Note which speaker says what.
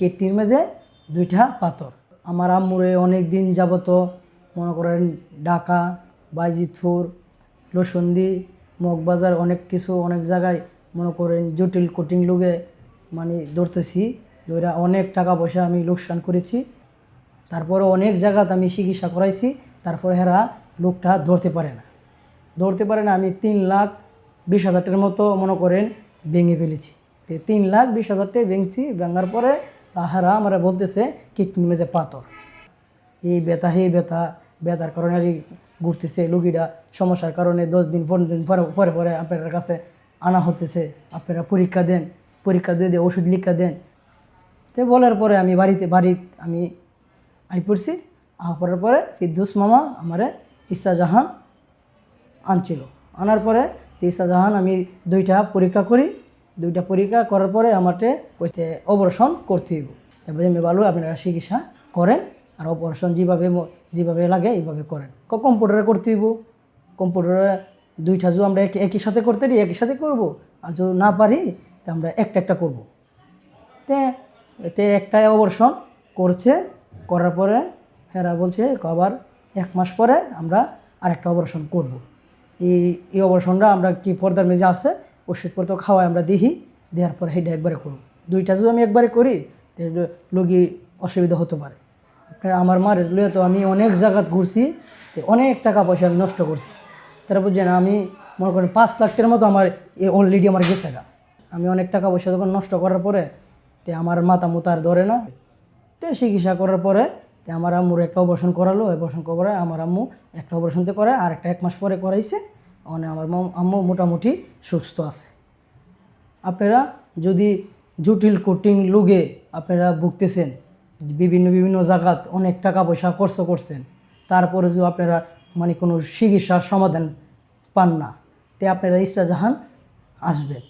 Speaker 1: কিডনির মেঝে 2টা পাথর। আমার আম্মুরে অনেক দিন যাবত মনে করেন ঢাকা, বাইজিতপুর, লসন্দি, মগবাজার অনেক কিছু অনেক জায়গায় মনে করেন জটিল কঠিন লোকে মানে ধরতেছি, ধরে অনেক টাকা পয়সা আমি লোকসান করেছি। তারপরে অনেক জায়গাতে আমি চিকিৎসা করাইছি, তারপরে হেরা লোকটা ধরতে পারে না। আমি 3,20,000 টাকার মতো মনে করেন ভেঙে ফেলেছি। তো 3,20,000 টাকা ভেঙছি। ভাঙার পরে তাহারা আমরা বলতেছে কিডনি মেঝে পাথর, এই ব্যথা ব্যথার কারণে আর ঘুরতেছে রুগীরা, সমস্যার কারণে 10 দিন 15 দিন পরে আপনার কাছে আনা হতেছে, আপনারা পরীক্ষা দিয়ে ওষুধ লিখা দেন। তো বলার পরে আমি বাড়িতে আমি আই পড়ছি। পড়ার পরে ফিরদৌস মামা আমারে ইচ্ছাজাহান আনছিল। আনার পরে ইচ্ছাজাহান আমি 2টা পরীক্ষা করি। 2টা পরীক্ষা করার পরে আমাকে কইতে অপারেশন করতে হইব। তারপরে আমি ভালো আপনারা চিকিৎসা করেন, আর অপারেশন যেভাবে লাগে এইভাবে করেন। কম্পিউটারে করতে হইব। কম্পিউটারে 2টা যদি আমরা একই সাথে করতে পারি একই সাথে করব, আর যদি না পারি তা আমরা একটা করব। তে একটাই অপারেশন করার পরে এরা বলছে আবার 1 মাস পরে আমরা আরেকটা অপারেশন করব। এই অপারেশনটা আমরা কি পর্দার মেঝে আছে ওষুধপত্র খাওয়াই আমরা দেওয়ার পরে সেইটা একবারে করব। 2টা যদি আমি একবারে করি তাহলে রোগীর অসুবিধা হতে পারে। আপনার আমার মার লইয়া তো আমি অনেক জায়গাত ঘুরছি, তো অনেক টাকা পয়সা আমি নষ্ট করছি। তারা বুঝছেন আমি মনে করেন 5 লাখ টাকার মতো আমার অলরেডি আমার গেছে গা। আমি অনেক টাকা পয়সা যখন নষ্ট করার পরে তে আমার মাথা মুতা আর ধরে না। তো চিকিৎসা করার পরে আমার আম্মুর একটা অপারেশন করালো। অপারেশন করে আমার আম্মু একটা অপারেশনতে করে, আর একটা 1 মাস পরে করাইছে। মানে আমার আম্মু মোটামুটি সুস্থ আছে। আপনারা যদি জটিল কঠিন রোগে আপনারা ভুগতেছেন, বিভিন্ন জায়গাত অনেক টাকা পয়সা খরচ করছেন, তারপরে যদি আপনারা মানে কোনো চিকিৎসার সমাধান পান না, তে আপনারা ইচ্ছাজাহান আসবেন।